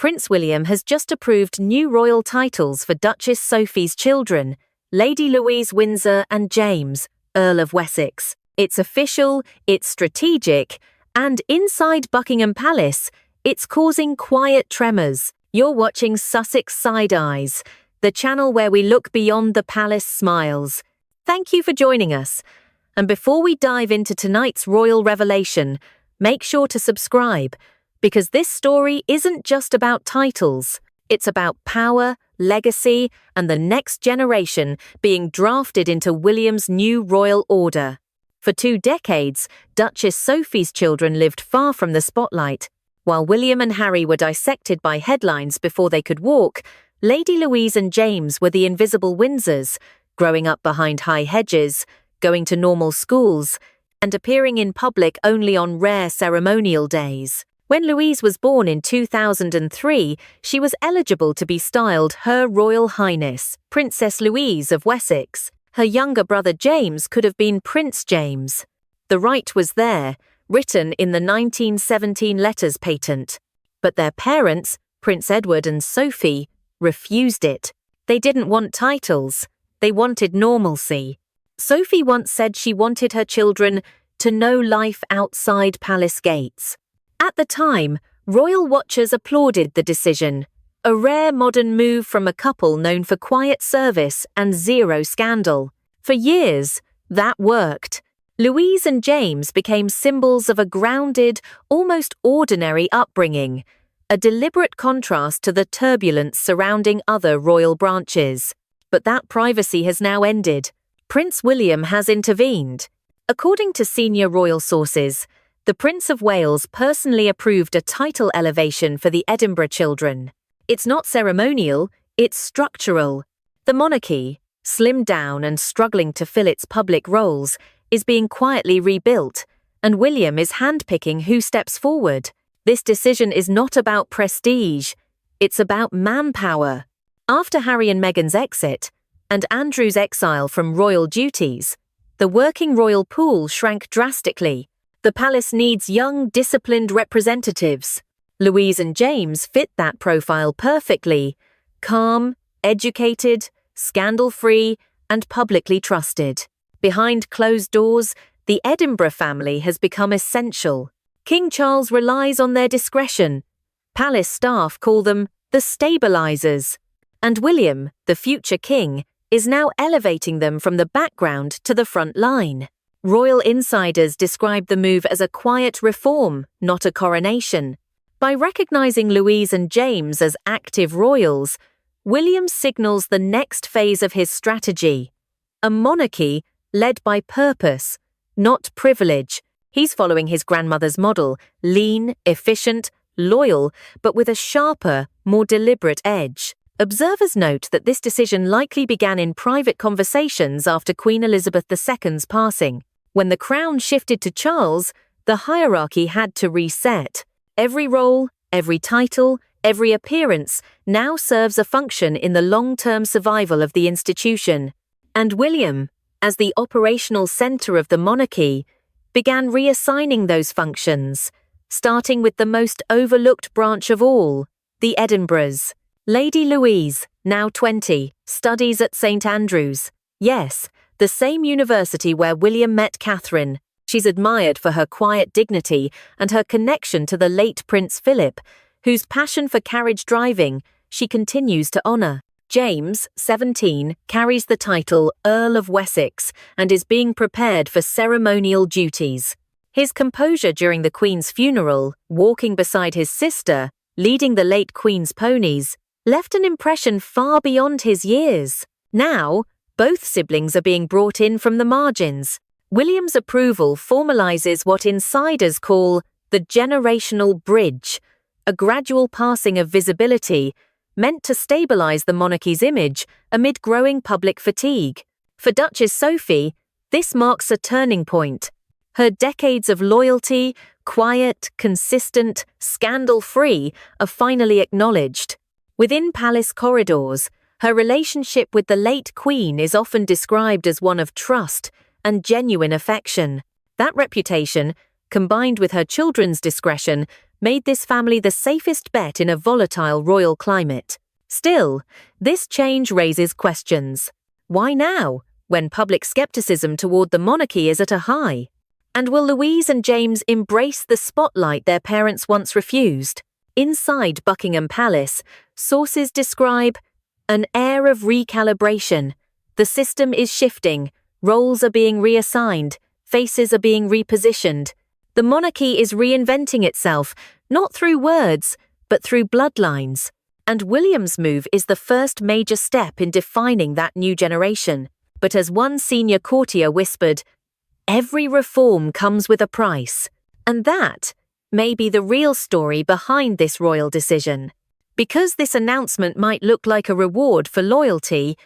Prince William has just approved new royal titles for Duchess Sophie's children, Lady Louise Windsor and James, Earl of Wessex. It's official, it's strategic, and inside Buckingham Palace, it's causing quiet tremors. You're watching Sussex Side Eyes, the channel where we look beyond the palace smiles. Thank you for joining us. And before we dive into tonight's royal revelation, make sure to subscribe, because this story isn't just about titles. It's about power, legacy, and the next generation being drafted into William's new royal order. For 2 decades, Duchess Sophie's children lived far from the spotlight. While William and Harry were dissected by headlines before they could walk, Lady Louise and James were the invisible Windsors, growing up behind high hedges, going to normal schools, and appearing in public only on rare ceremonial days. When Louise was born in 2003, she was eligible to be styled Her Royal Highness, Princess Louise of Wessex. Her younger brother James could have been Prince James. The right was there, written in the 1917 letters patent. But their parents, Prince Edward and Sophie, refused it. They didn't want titles. They wanted normalcy. Sophie once said she wanted her children to know life outside palace gates. At the time, royal watchers applauded the decision, a rare modern move from a couple known for quiet service and zero scandal. For years, that worked. Louise and James became symbols of a grounded, almost ordinary upbringing, a deliberate contrast to the turbulence surrounding other royal branches. But that privacy has now ended. Prince William has intervened. According to senior royal sources, the Prince of Wales personally approved a title elevation for the Edinburgh children. It's not ceremonial, it's structural. The monarchy, slimmed down and struggling to fill its public roles, is being quietly rebuilt, and William is handpicking who steps forward. This decision is not about prestige, it's about manpower. After Harry and Meghan's exit, and Andrew's exile from royal duties, the working royal pool shrank drastically. The palace needs young, disciplined representatives. Louise and James fit that profile perfectly: calm, educated, scandal-free, and publicly trusted. Behind closed doors, the Edinburgh family has become essential. King Charles relies on their discretion. Palace staff call them the stabilizers. And William, the future king, is now elevating them from the background to the front line. Royal insiders describe the move as a quiet reform, not a coronation. By recognizing Louise and James as active royals, William signals the next phase of his strategy: a monarchy led by purpose, not privilege. He's following his grandmother's model: lean, efficient, loyal, but with a sharper, more deliberate edge. Observers note that this decision likely began in private conversations after Queen Elizabeth II's passing. When the crown shifted to Charles, the hierarchy had to reset. Every role, every title, every appearance now serves a function in the long-term survival of the institution. And William, as the operational centre of the monarchy, began reassigning those functions, starting with the most overlooked branch of all, the Edinburghs. Lady Louise, now 20, studies at St Andrews. Yes, the same university where William met Catherine. She's admired for her quiet dignity and her connection to the late Prince Philip, whose passion for carriage driving she continues to honour. James, 17, carries the title Earl of Wessex and is being prepared for ceremonial duties. His composure during the Queen's funeral, walking beside his sister, leading the late Queen's ponies, left an impression far beyond his years. Now, both siblings are being brought in from the margins. William's approval formalizes what insiders call the generational bridge, a gradual passing of visibility meant to stabilize the monarchy's image amid growing public fatigue. For Duchess Sophie, this marks a turning point. Her decades of loyalty, quiet, consistent, scandal-free, are finally acknowledged. Within palace corridors, her relationship with the late Queen is often described as one of trust and genuine affection. That reputation, combined with her children's discretion, made this family the safest bet in a volatile royal climate. Still, this change raises questions. Why now, when public skepticism toward the monarchy is at a high? And will Louise and James embrace the spotlight their parents once refused? Inside Buckingham Palace, sources describe an air of recalibration. The system is shifting, roles are being reassigned, faces are being repositioned. The monarchy is reinventing itself, not through words, but through bloodlines. And William's move is the first major step in defining that new generation. But as one senior courtier whispered, every reform comes with a price. And that may be the real story behind this royal decision. Because this announcement might look like a reward for loyalty,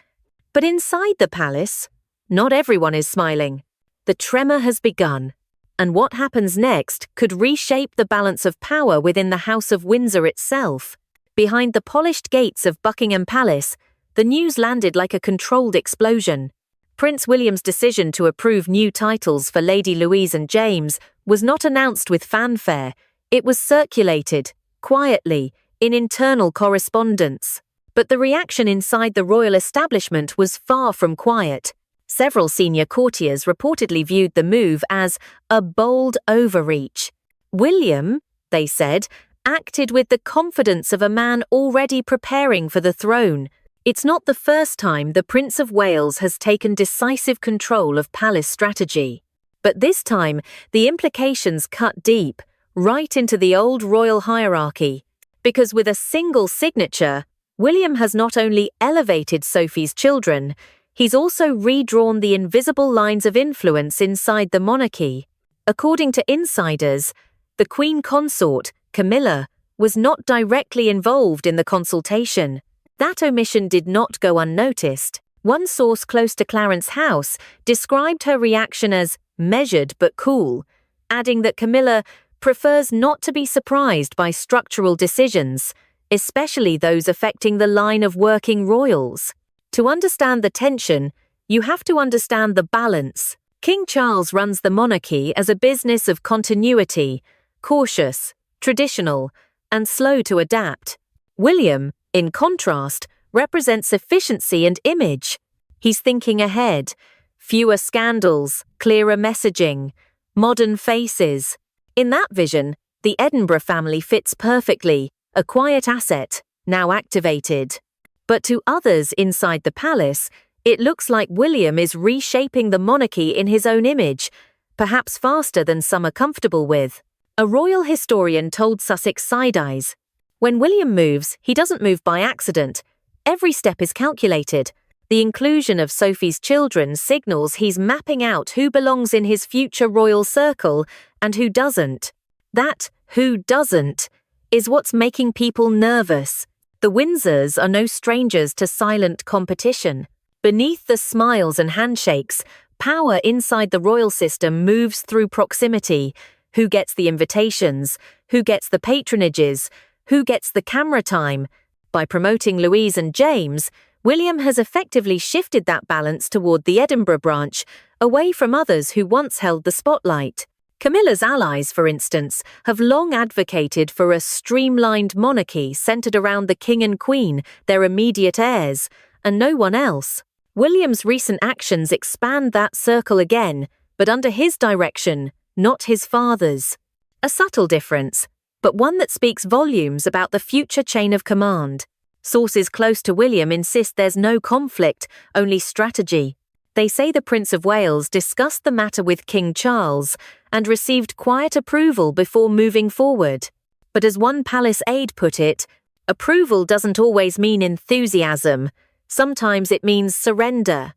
but inside the palace, not everyone is smiling. The tremor has begun, and what happens next could reshape the balance of power within the House of Windsor itself. Behind the polished gates of Buckingham Palace, the news landed like a controlled explosion. Prince William's decision to approve new titles for Lady Louise and James was not announced with fanfare. It was circulated, quietly, in internal correspondence. But the reaction inside the royal establishment was far from quiet. Several senior courtiers reportedly viewed the move as a bold overreach. William, they said, acted with the confidence of a man already preparing for the throne. It's not the first time the Prince of Wales has taken decisive control of palace strategy. But this time, the implications cut deep, right into the old royal hierarchy. Because with a single signature, William has not only elevated Sophie's children, he's also redrawn the invisible lines of influence inside the monarchy. According to insiders, the Queen Consort, Camilla, was not directly involved in the consultation. That omission did not go unnoticed. One source close to Clarence's house described her reaction as measured but cool, adding that Camilla prefers not to be surprised by structural decisions, especially those affecting the line of working royals. To understand the tension, you have to understand the balance. King Charles runs the monarchy as a business of continuity, cautious, traditional, and slow to adapt. William, in contrast, represents efficiency and image. He's thinking ahead. Fewer scandals, clearer messaging, modern faces. In that vision, the Edinburgh family fits perfectly, a quiet asset, now activated. But to others inside the palace, it looks like William is reshaping the monarchy in his own image, perhaps faster than some are comfortable with. A royal historian told Sussex Side-Eyes, "When William moves, he doesn't move by accident. Every step is calculated. The inclusion of Sophie's children signals he's mapping out who belongs in his future royal circle and who doesn't. That who doesn't is what's making people nervous. The Windsors are no strangers to silent competition. Beneath the smiles and handshakes, power inside the royal system moves through proximity. Who gets the invitations? Who gets the patronages? Who gets the camera time? By promoting Louise and James, William has effectively shifted that balance toward the Edinburgh branch, away from others who once held the spotlight. Camilla's allies, for instance, have long advocated for a streamlined monarchy centered around the king and queen, their immediate heirs, and no one else. William's recent actions expand that circle again, but under his direction, not his father's. A subtle difference, but one that speaks volumes about the future chain of command. Sources close to William insist there's no conflict, only strategy. They say the Prince of Wales discussed the matter with King Charles and received quiet approval before moving forward. But as one palace aide put it, approval doesn't always mean enthusiasm. Sometimes it means surrender.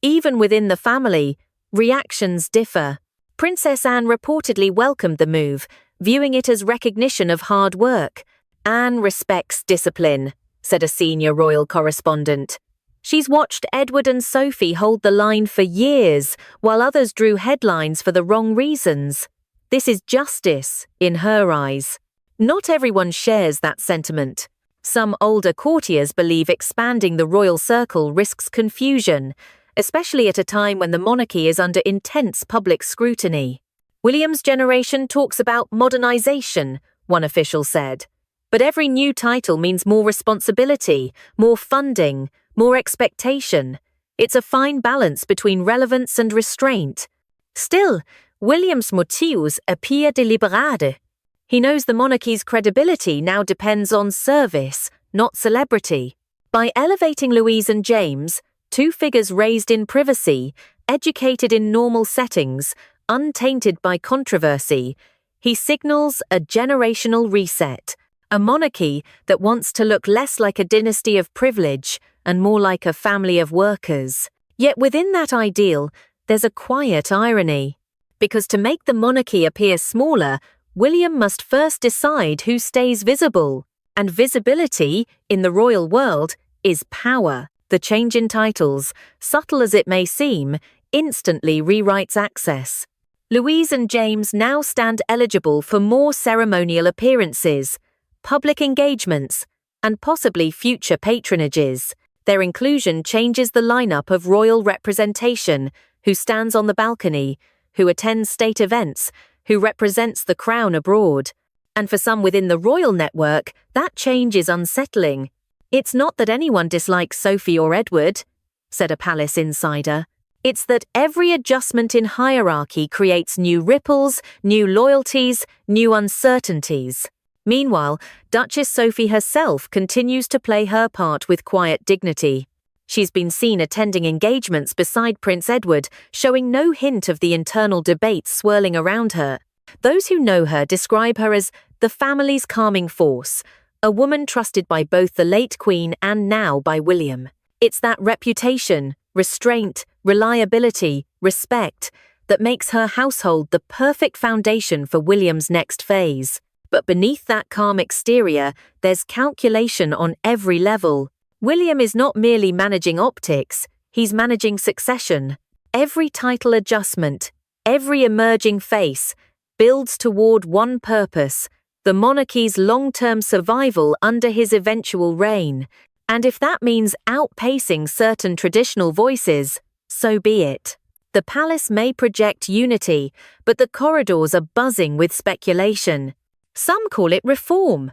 Even within the family, reactions differ. Princess Anne reportedly welcomed the move, viewing it as recognition of hard work. "Anne respects discipline," said a senior royal correspondent. "She's watched Edward and Sophie hold the line for years, while others drew headlines for the wrong reasons. This is justice, in her eyes." Not everyone shares that sentiment. Some older courtiers believe expanding the royal circle risks confusion, especially at a time when the monarchy is under intense public scrutiny. William's generation talks about modernization, one official said. But every new title means more responsibility, more funding, more expectation. It's a fine balance between relevance and restraint. Still, William's motius appear deliberate. He knows the monarchy's credibility now depends on service, not celebrity. By elevating Louise and James, two figures raised in privacy, educated in normal settings, untainted by controversy, he signals a generational reset, a monarchy that wants to look less like a dynasty of privilege and more like a family of workers. Yet within that ideal, there's a quiet irony. Because to make the monarchy appear smaller, William must first decide who stays visible. And visibility, in the royal world, is power. The change in titles, subtle as it may seem, instantly rewrites access. Louise and James now stand eligible for more ceremonial appearances, public engagements, and possibly future patronages. Their inclusion changes the lineup of royal representation, who stands on the balcony, who attends state events, who represents the crown abroad. And for some within the royal network, that change is unsettling. It's not that anyone dislikes Sophie or Edward, said a palace insider. It's that every adjustment in hierarchy creates new ripples, new loyalties, new uncertainties. Meanwhile, Duchess Sophie herself continues to play her part with quiet dignity. She's been seen attending engagements beside Prince Edward, showing no hint of the internal debates swirling around her. Those who know her describe her as the family's calming force, a woman trusted by both the late Queen and now by William. It's that reputation, restraint, reliability, respect that makes her household the perfect foundation for William's next phase. But beneath that calm exterior, there's calculation on every level. William is not merely managing optics, he's managing succession. Every title adjustment, every emerging face, builds toward one purpose: the monarchy's long-term survival under his eventual reign. And if that means outpacing certain traditional voices, so be it. The palace may project unity, but the corridors are buzzing with speculation. Some call it reform.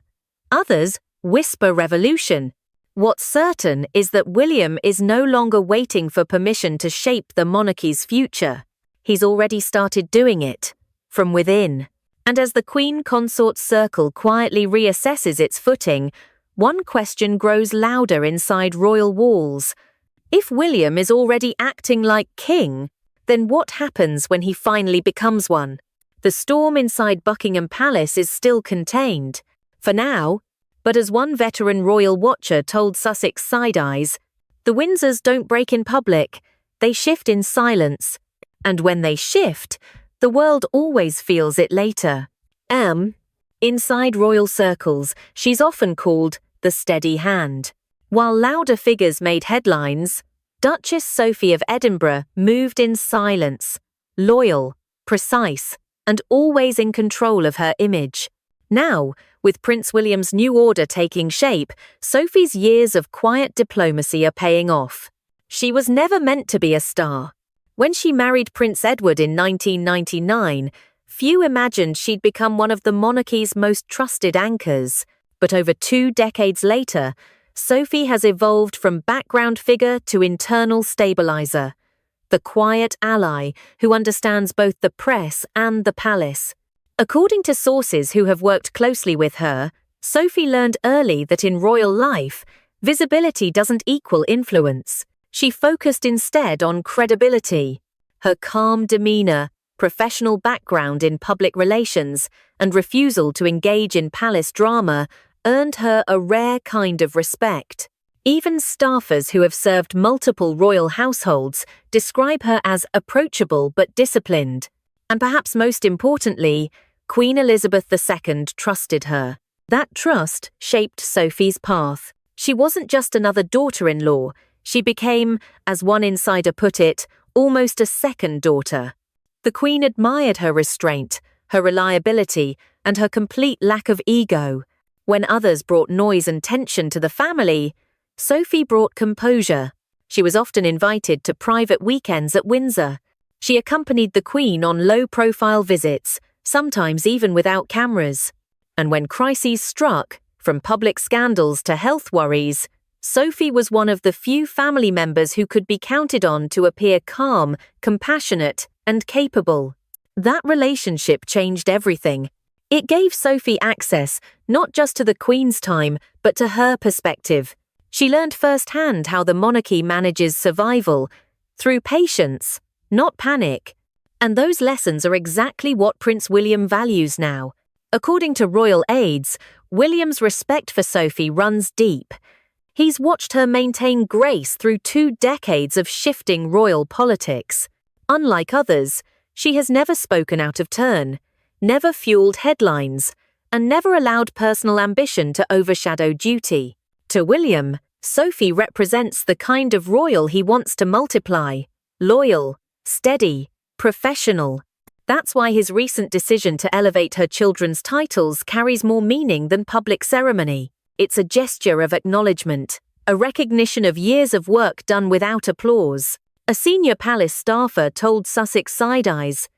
Others whisper revolution. What's certain is that William is no longer waiting for permission to shape the monarchy's future. He's already started doing it, from within. And as the Queen Consort's circle quietly reassesses its footing, one question grows louder inside royal walls. If William is already acting like king, then what happens when he finally becomes one? The storm inside Buckingham Palace is still contained, for now, but as one veteran royal watcher told Sussex Side-Eyes, the Windsors don't break in public, they shift in silence. And when they shift, the world always feels it later. Inside royal circles, she's often called the steady hand. While louder figures made headlines, Duchess Sophie of Edinburgh moved in silence, loyal, precise, and always in control of her image. Now, with Prince William's new order taking shape, Sophie's years of quiet diplomacy are paying off. She was never meant to be a star. When she married Prince Edward in 1999, few imagined she'd become one of the monarchy's most trusted anchors. But over 2 decades later, Sophie has evolved from background figure to internal stabilizer, the quiet ally who understands both the press and the palace. According to sources who have worked closely with her, Sophie learned early that in royal life, visibility doesn't equal influence. She focused instead on credibility. Her calm demeanor, professional background in public relations, and refusal to engage in palace drama earned her a rare kind of respect. Even staffers who have served multiple royal households describe her as approachable but disciplined. And perhaps most importantly, Queen Elizabeth II trusted her. That trust shaped Sophie's path. She wasn't just another daughter-in-law, she became, as one insider put it, almost a second daughter. The Queen admired her restraint, her reliability, and her complete lack of ego. When others brought noise and tension to the family, Sophie brought composure. She was often invited to private weekends at Windsor, She accompanied the Queen on low-profile visits, sometimes even without cameras. And when crises struck, from public scandals to health worries, Sophie was one of the few family members who could be counted on to appear calm, compassionate, and capable. That relationship changed everything. It gave Sophie access not just to the Queen's time, but to her perspective. She learned firsthand how the monarchy manages survival, through patience, not panic. And those lessons are exactly what Prince William values now. According to royal aides, William's respect for Sophie runs deep. He's watched her maintain grace through 2 decades of shifting royal politics. Unlike others, she has never spoken out of turn, never fueled headlines, and never allowed personal ambition to overshadow duty. To William, Sophie represents the kind of royal he wants to multiply: loyal, steady, professional. That's why his recent decision to elevate her children's titles carries more meaning than public ceremony. It's a gesture of acknowledgement, a recognition of years of work done without applause. A senior palace staffer told Sussex Side Eyes,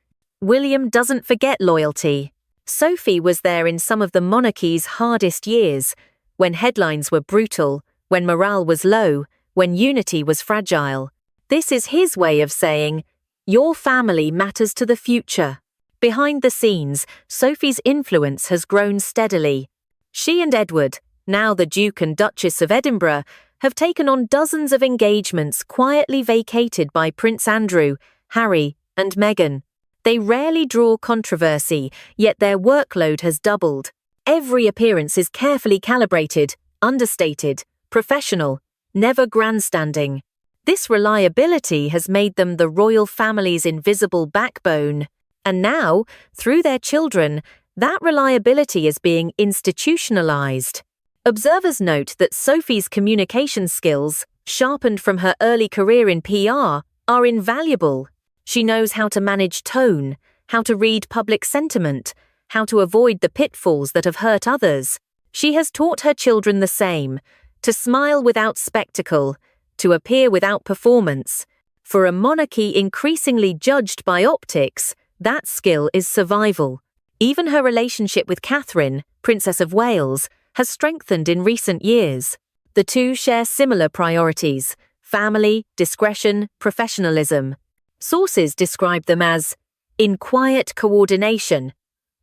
"William doesn't forget loyalty. Sophie was there in some of the monarchy's hardest years, when headlines were brutal, when morale was low, when unity was fragile. This is his way of saying, your family matters to the future." Behind the scenes, Sophie's influence has grown steadily. She and Edward, now the Duke and Duchess of Edinburgh, have taken on dozens of engagements quietly vacated by Prince Andrew, Harry, and Meghan. They rarely draw controversy, yet their workload has doubled. Every appearance is carefully calibrated, understated, professional, never grandstanding. This reliability has made them the royal family's invisible backbone. And now, through their children, that reliability is being institutionalized. Observers note that Sophie's communication skills, sharpened from her early career in PR, are invaluable. She knows how to manage tone, how to read public sentiment, how to avoid the pitfalls that have hurt others. She has taught her children the same: to smile without spectacle, to appear without performance. For a monarchy increasingly judged by optics, that skill is survival. Even her relationship with Catherine, Princess of Wales, has strengthened in recent years. The two share similar priorities: family, discretion, professionalism. Sources describe them as in quiet coordination,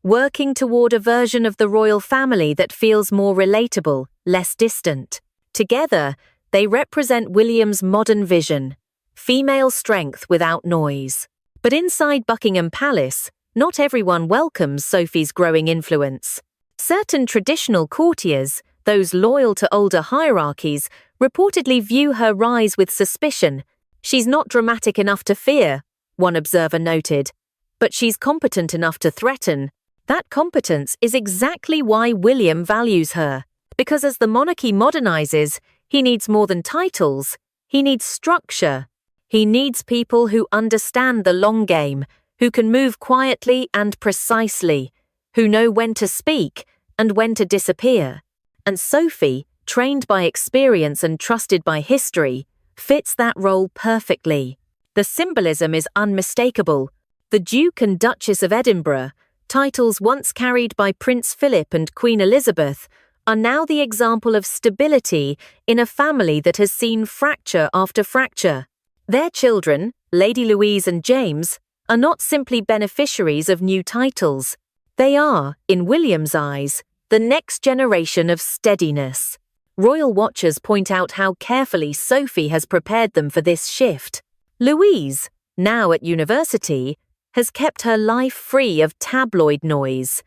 working toward a version of the royal family that feels more relatable, less distant. Together, they represent William's modern vision: female strength without noise. But inside Buckingham Palace, not everyone welcomes Sophie's growing influence. Certain traditional courtiers, those loyal to older hierarchies, reportedly view her rise with suspicion. "She's not dramatic enough to fear," one observer noted, "but she's competent enough to threaten." That competence is exactly why William values her. Because as the monarchy modernizes, he needs more than titles. He needs structure. He needs people who understand the long game, who can move quietly and precisely, who know when to speak and when to disappear. And Sophie, trained by experience and trusted by history, fits that role perfectly. The symbolism is unmistakable. The Duke and Duchess of Edinburgh, titles once carried by Prince Philip and Queen Elizabeth, are now the example of stability in a family that has seen fracture after fracture. Their children, Lady Louise and James, are not simply beneficiaries of new titles. They are, in William's eyes, the next generation of steadiness. Royal watchers point out how carefully Sophie has prepared them for this shift. Louise, now at university, has kept her life free of tabloid noise,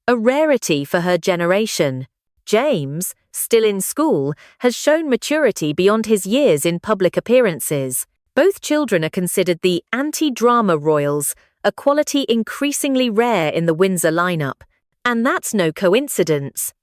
a rarity for her generation. James, still in school, has shown maturity beyond his years in public appearances. Both children are considered the anti-drama royals, a quality increasingly rare in the Windsor lineup. And that's no coincidence.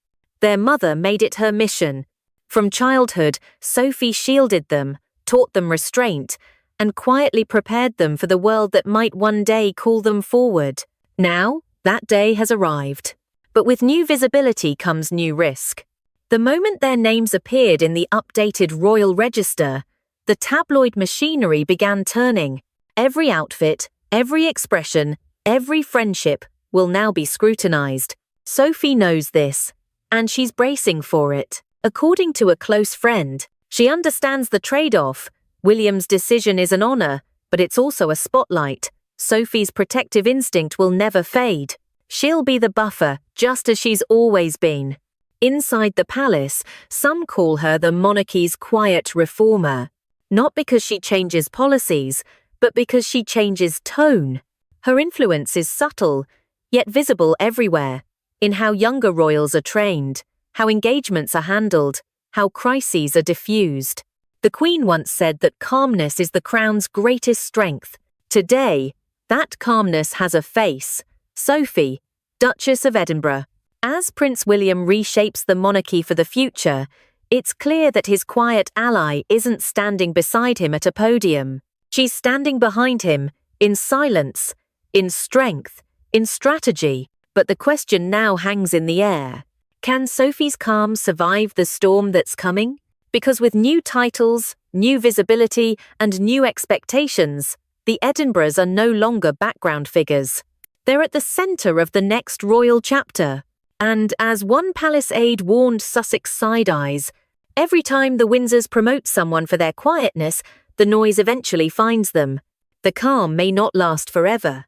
Their mother made it her mission. From childhood, Sophie shielded them, taught them restraint, and quietly prepared them for the world that might one day call them forward. Now, that day has arrived. But with new visibility comes new risk. The moment their names appeared in the updated Royal Register, the tabloid machinery began turning. Every outfit, Every expression, every friendship will now be scrutinized. Sophie knows this, and she's bracing for it. According to a close friend, she understands the trade-off. William's decision is an honor, but it's also a spotlight. Sophie's protective instinct will never fade. She'll be the buffer, just as she's always been. Inside the palace, some call her the monarchy's quiet reformer. Not because she changes policies, but because she changes tone. Her influence is subtle, yet visible everywhere, in how younger royals are trained, how engagements are handled, how crises are diffused. The Queen once said that calmness is the crown's greatest strength. Today, that calmness has a face: Sophie, Duchess of Edinburgh. As Prince William reshapes the monarchy for the future, it's clear that his quiet ally isn't standing beside him at a podium. She's standing behind him, in silence, in strength, in strategy. But the question now hangs in the air. Can Sophie's calm survive the storm that's coming? Because with new titles, new visibility, and new expectations, the Edinburghs are no longer background figures. They're at the centre of the next royal chapter. And as one palace aide warned Sussex side-eyes, every time the Windsors promote someone for their quietness, the noise eventually finds them. The calm may not last forever.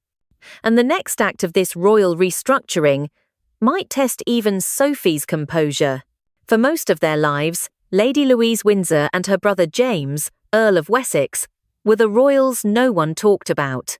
And the next act of this royal restructuring might test even Sophie's composure. For most of their lives, Lady Louise Windsor and her brother James, Earl of Wessex, were the royals no one talked about.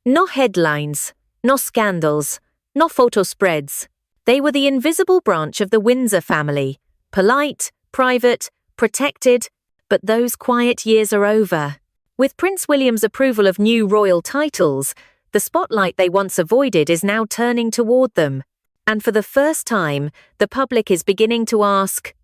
No headlines, no scandals, no photo spreads. They were the invisible branch of the Windsor family, polite, private, protected, but those quiet years are over. With Prince William's approval of new royal titles, the spotlight they once avoided is now turning toward them. And for the first time, the public is beginning to ask,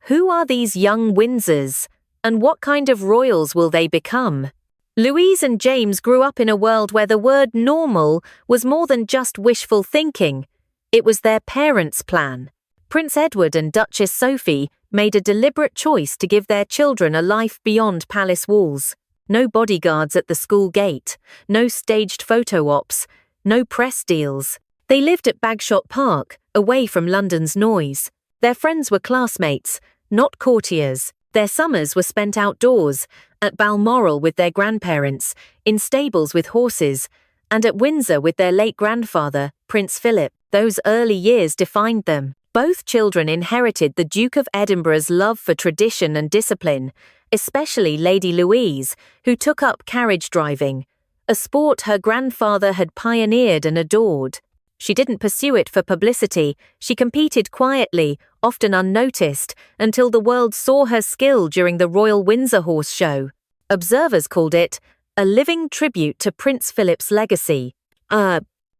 who are these young Windsors, and what kind of royals will they become? Louise and James grew up in a world where the word normal was more than just wishful thinking. It was their parents' plan. Prince Edward and Duchess Sophie made a deliberate choice to give their children a life beyond palace walls. No bodyguards at the school gate, no staged photo ops, no press deals. They lived at Bagshot Park, away from London's noise. Their friends were classmates, not courtiers. Their summers were spent outdoors, at Balmoral with their grandparents, in stables with horses, and at Windsor with their late grandfather, Prince Philip. Those early years defined them. Both children inherited the Duke of Edinburgh's love for tradition and discipline, especially Lady Louise, who took up carriage driving, a sport her grandfather had pioneered and adored. She didn't pursue it for publicity. She competed quietly, often unnoticed, until the world saw her skill during the Royal Windsor Horse Show. Observers called it a living tribute to Prince Philip's legacy.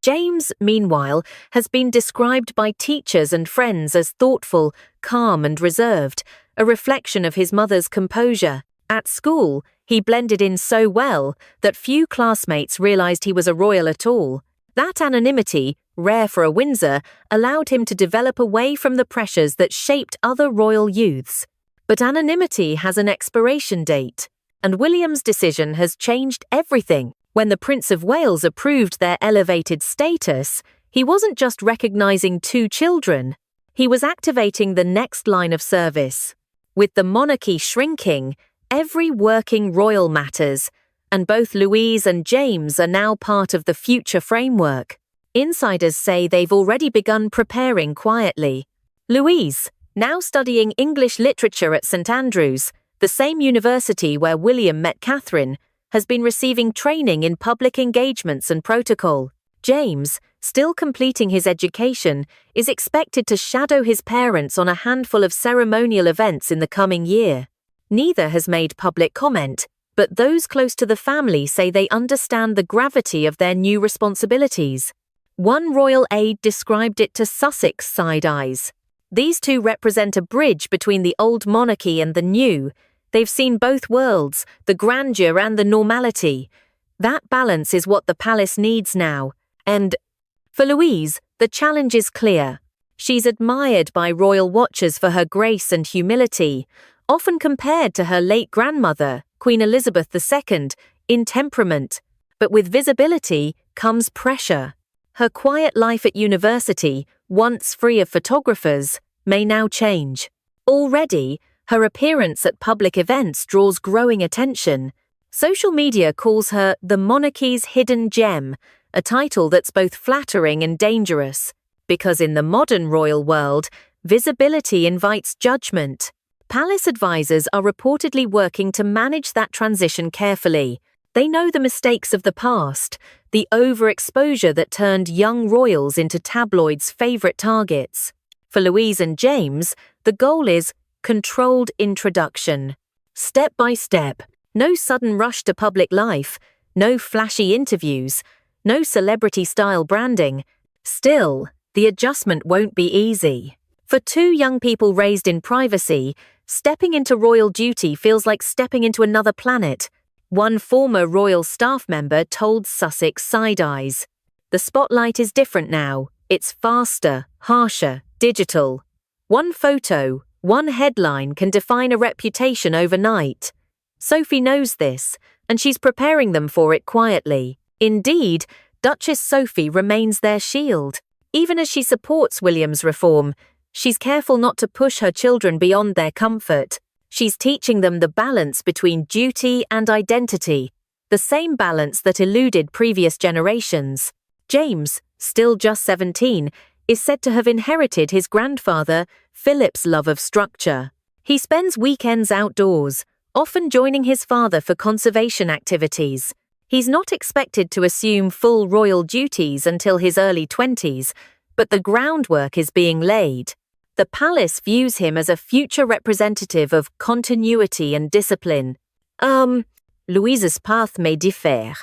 James, meanwhile, has been described by teachers and friends as thoughtful, calm and reserved, a reflection of his mother's composure. At school, he blended in so well that few classmates realized he was a royal at all. That anonymity, rare for a Windsor, allowed him to develop away from the pressures that shaped other royal youths. But anonymity has an expiration date, and William's decision has changed everything. When the Prince of Wales approved their elevated status, he wasn't just recognizing two children, he was activating the next line of service. With the monarchy shrinking, every working royal matters, and both Louise and James are now part of the future framework. Insiders say they've already begun preparing quietly. Louise, now studying English literature at St Andrews, the same university where William met Catherine, has been receiving training in public engagements and protocol. James, still completing his education, is expected to shadow his parents on a handful of ceremonial events in the coming year. Neither has made public comment, but those close to the family say they understand the gravity of their new responsibilities. One royal aide described it to Sussex side-eyes. These two represent a bridge between the old monarchy and the new. They've seen both worlds, the grandeur and the normality. That balance is what the palace needs now. And for Louise, the challenge is clear. She's admired by royal watchers for her grace and humility, often compared to her late grandmother, Queen Elizabeth II, in temperament. But with visibility comes pressure. Her quiet life at university, once free of photographers, may now change. Already, her appearance at public events draws growing attention. Social media calls her the monarchy's hidden gem, a title that's both flattering and dangerous. Because in the modern royal world, visibility invites judgment. Palace advisors are reportedly working to manage that transition carefully. They know the mistakes of the past, the overexposure that turned young royals into tabloids' favorite targets. For Louise and James, the goal is controlled introduction. Step by step, no sudden rush to public life, no flashy interviews, no celebrity-style branding. Still, the adjustment won't be easy. For two young people raised in privacy, stepping into royal duty feels like stepping into another planet. One former royal staff member told Sussex Side Eyes. The spotlight is different now. It's faster, harsher, digital. One photo, one headline can define a reputation overnight. Sophie knows this, and she's preparing them for it quietly. Indeed, Duchess Sophie remains their shield. Even as she supports William's reform, she's careful not to push her children beyond their comfort. She's teaching them the balance between duty and identity, the same balance that eluded previous generations. James, still just 17, is said to have inherited his grandfather, Philip's love of structure. He spends weekends outdoors, often joining his father for conservation activities. He's not expected to assume full royal duties until his early 20s, but the groundwork is being laid. The palace views him as a future representative of continuity and discipline. Louise's path may differ.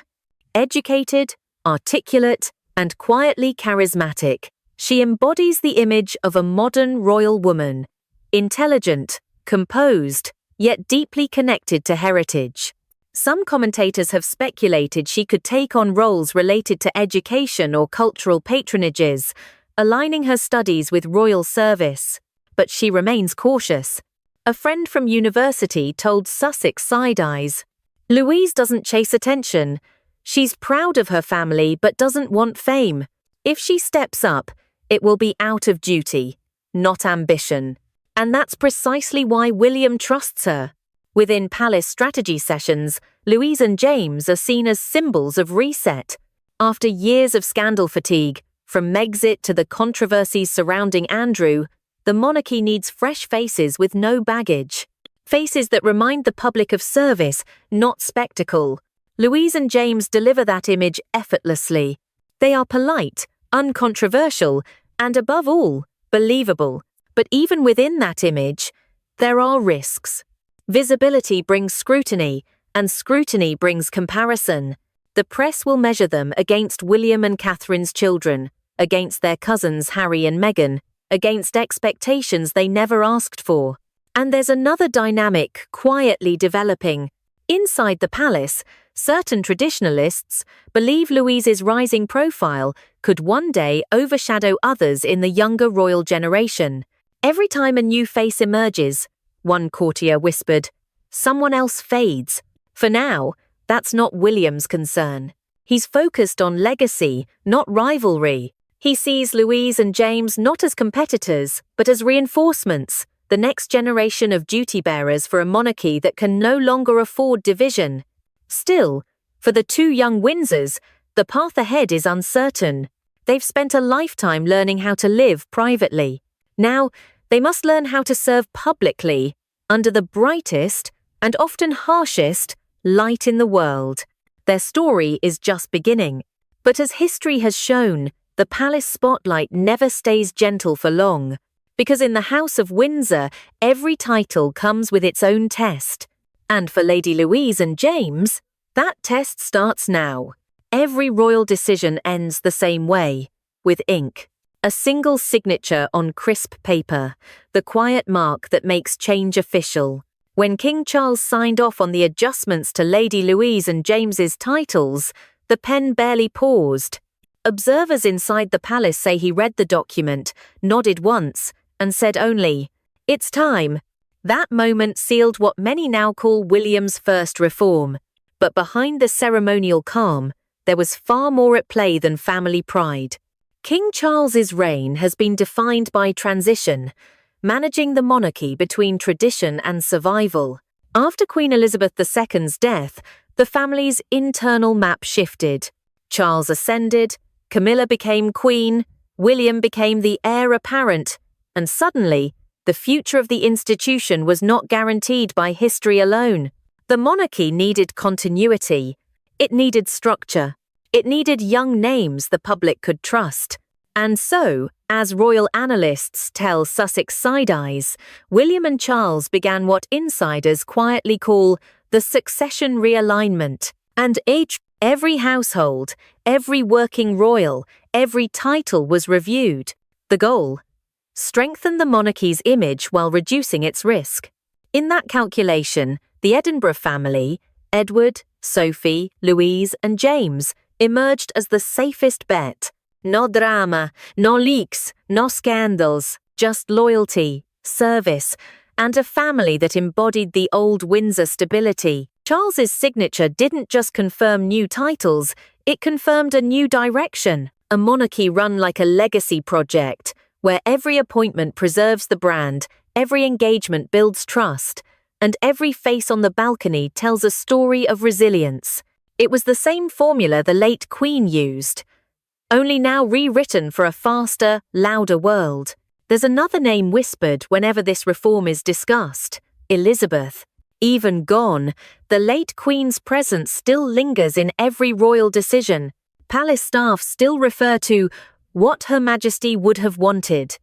Educated, articulate, and quietly charismatic, she embodies the image of a modern royal woman. Intelligent, composed, yet deeply connected to heritage. Some commentators have speculated she could take on roles related to education or cultural patronages, aligning her studies with royal service. But she remains cautious. A friend from university told Sussex Side Eyes, "Louise doesn't chase attention. She's proud of her family but doesn't want fame. If she steps up, it will be out of duty, not ambition." And that's precisely why William trusts her. Within palace strategy sessions, Louise and James are seen as symbols of reset. After years of scandal fatigue, from Megxit to the controversies surrounding Andrew, the monarchy needs fresh faces with no baggage. Faces that remind the public of service, not spectacle. Louise and James deliver that image effortlessly. They are polite, uncontroversial, and above all, believable. But even within that image, there are risks. Visibility brings scrutiny, and scrutiny brings comparison. The press will measure them against William and Catherine's children, against their cousins Harry and Meghan, against expectations they never asked for. And there's another dynamic quietly developing. Inside the palace, certain traditionalists believe Louise's rising profile could one day overshadow others in the younger royal generation. Every time a new face emerges, one courtier whispered, someone else fades. For now, that's not William's concern. He's focused on legacy, not rivalry. He sees Louise and James not as competitors, but as reinforcements, the next generation of duty-bearers for a monarchy that can no longer afford division. Still, for the two young Windsors, the path ahead is uncertain. They've spent a lifetime learning how to live privately. Now, they must learn how to serve publicly, under the brightest and often harshest light in the world. Their story is just beginning. But as history has shown, the palace spotlight never stays gentle for long. Because in the House of Windsor, every title comes with its own test. And for Lady Louise and James, that test starts now. Every royal decision ends the same way, with ink. A single signature on crisp paper, the quiet mark that makes change official. When King Charles signed off on the adjustments to Lady Louise and James's titles, the pen barely paused. Observers inside the palace say he read the document, nodded once, and said only, "It's time." That moment sealed what many now call William's first reform. But behind the ceremonial calm, there was far more at play than family pride. King Charles's reign has been defined by transition, managing the monarchy between tradition and survival. After Queen Elizabeth II's death, the family's internal map shifted. Charles ascended, Camilla became queen, William became the heir apparent, and suddenly, the future of the institution was not guaranteed by history alone. The monarchy needed continuity. It needed structure. It needed young names the public could trust. And so, as royal analysts tell Sussex side eyes, William and Charles began what insiders quietly call the succession realignment. And every household, every working royal, every title was reviewed. The goal? Strengthen the monarchy's image while reducing its risk. In that calculation, the Edinburgh family, Edward, Sophie, Louise, and James, emerged as the safest bet. No drama, no leaks, no scandals, just loyalty, service, and a family that embodied the old Windsor stability. Charles's signature didn't just confirm new titles, it confirmed a new direction, a monarchy run like a legacy project, where every appointment preserves the brand, every engagement builds trust, and every face on the balcony tells a story of resilience. It was the same formula the late Queen used, only now rewritten for a faster, louder world. There's another name whispered whenever this reform is discussed: Elizabeth. Even gone, the late Queen's presence still lingers in every royal decision. Palace staff still refer to what Her Majesty would have wanted,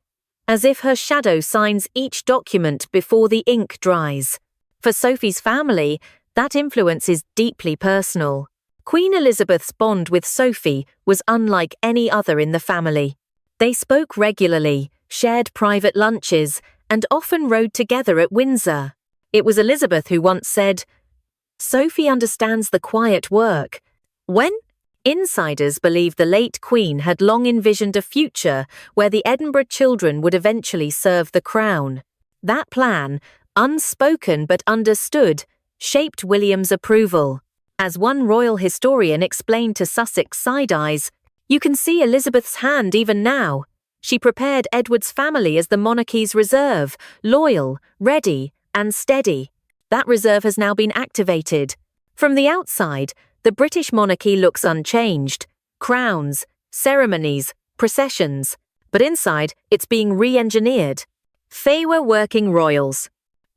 as if her shadow signs each document before the ink dries. For Sophie's family, that influence is deeply personal. Queen Elizabeth's bond with Sophie was unlike any other in the family. They spoke regularly, shared private lunches, and often rode together at Windsor. It was Elizabeth who once said, "Sophie understands the quiet work." When insiders believe the late Queen had long envisioned a future where the Edinburgh children would eventually serve the crown. That plan, unspoken but understood, shaped William's approval. As one royal historian explained to Sussex side eyes, "You can see Elizabeth's hand even now. She prepared Edward's family as the monarchy's reserve, loyal, ready, and steady. That reserve has now been activated." From the outside, the British monarchy looks unchanged: crowns, ceremonies, processions. But inside, it's being re-engineered. Fewer working royals,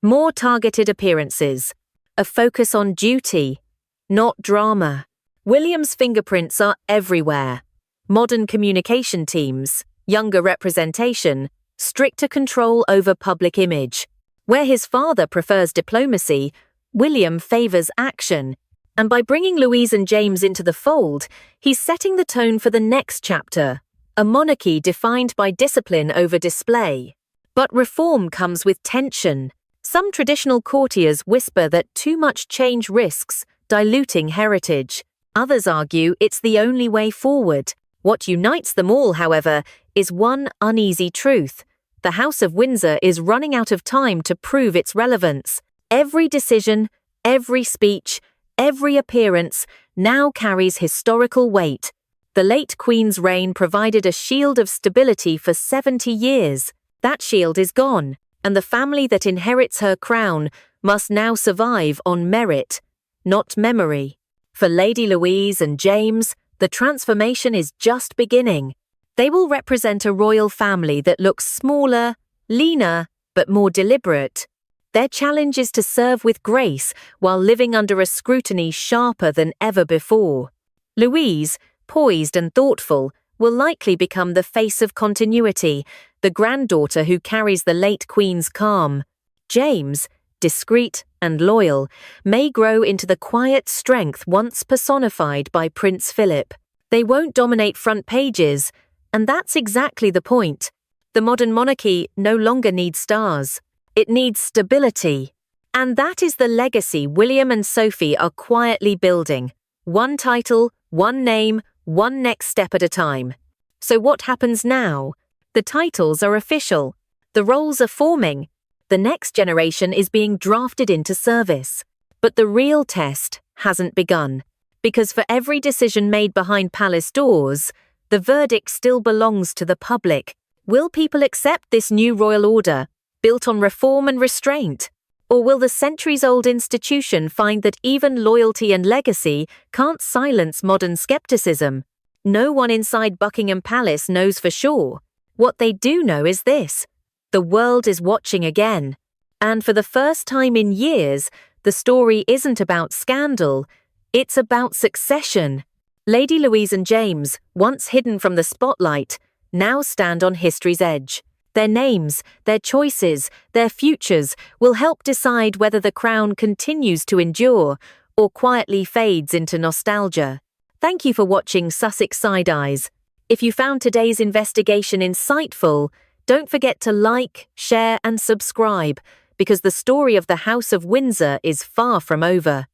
more targeted appearances, a focus on duty, not drama. William's fingerprints are everywhere. Modern communication teams, younger representation, stricter control over public image. Where his father prefers diplomacy, William favours action. And by bringing Louise and James into the fold, he's setting the tone for the next chapter, a monarchy defined by discipline over display. But reform comes with tension. Some traditional courtiers whisper that too much change risks diluting heritage. Others argue it's the only way forward. What unites them all, however, is one uneasy truth. The House of Windsor is running out of time to prove its relevance. Every decision, every speech, every appearance now carries historical weight. The late Queen's reign provided a shield of stability for 70 years. That shield is gone, and the family that inherits her crown must now survive on merit, not memory. For Lady Louise and James, the transformation is just beginning. They will represent a royal family that looks smaller, leaner, but more deliberate. Their challenge is to serve with grace while living under a scrutiny sharper than ever before. Louise, poised and thoughtful, will likely become the face of continuity, the granddaughter who carries the late Queen's calm. James, discreet and loyal, may grow into the quiet strength once personified by Prince Philip. They won't dominate front pages, and that's exactly the point. The modern monarchy no longer needs stars. It needs stability. And that is the legacy William and Sophie are quietly building. One title, one name, one next step at a time. So what happens now? The titles are official. The roles are forming. The next generation is being drafted into service. But the real test hasn't begun. Because for every decision made behind palace doors, the verdict still belongs to the public. Will people accept this new royal order, built on reform and restraint? Or will the centuries-old institution find that even loyalty and legacy can't silence modern skepticism? No one inside Buckingham Palace knows for sure. What they do know is this: the world is watching again. And for the first time in years, the story isn't about scandal, it's about succession. Lady Louise and James, once hidden from the spotlight, now stand on history's edge. Their names, their choices, their futures will help decide whether the crown continues to endure or quietly fades into nostalgia. Thank you for watching Sussex Side Eyes. If you found today's investigation insightful, don't forget to like, share, and subscribe, because the story of the House of Windsor is far from over.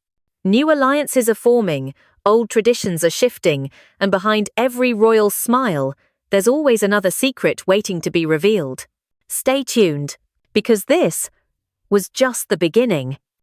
New alliances are forming, old traditions are shifting, and behind every royal smile, there's always another secret waiting to be revealed. Stay tuned, because this was just the beginning.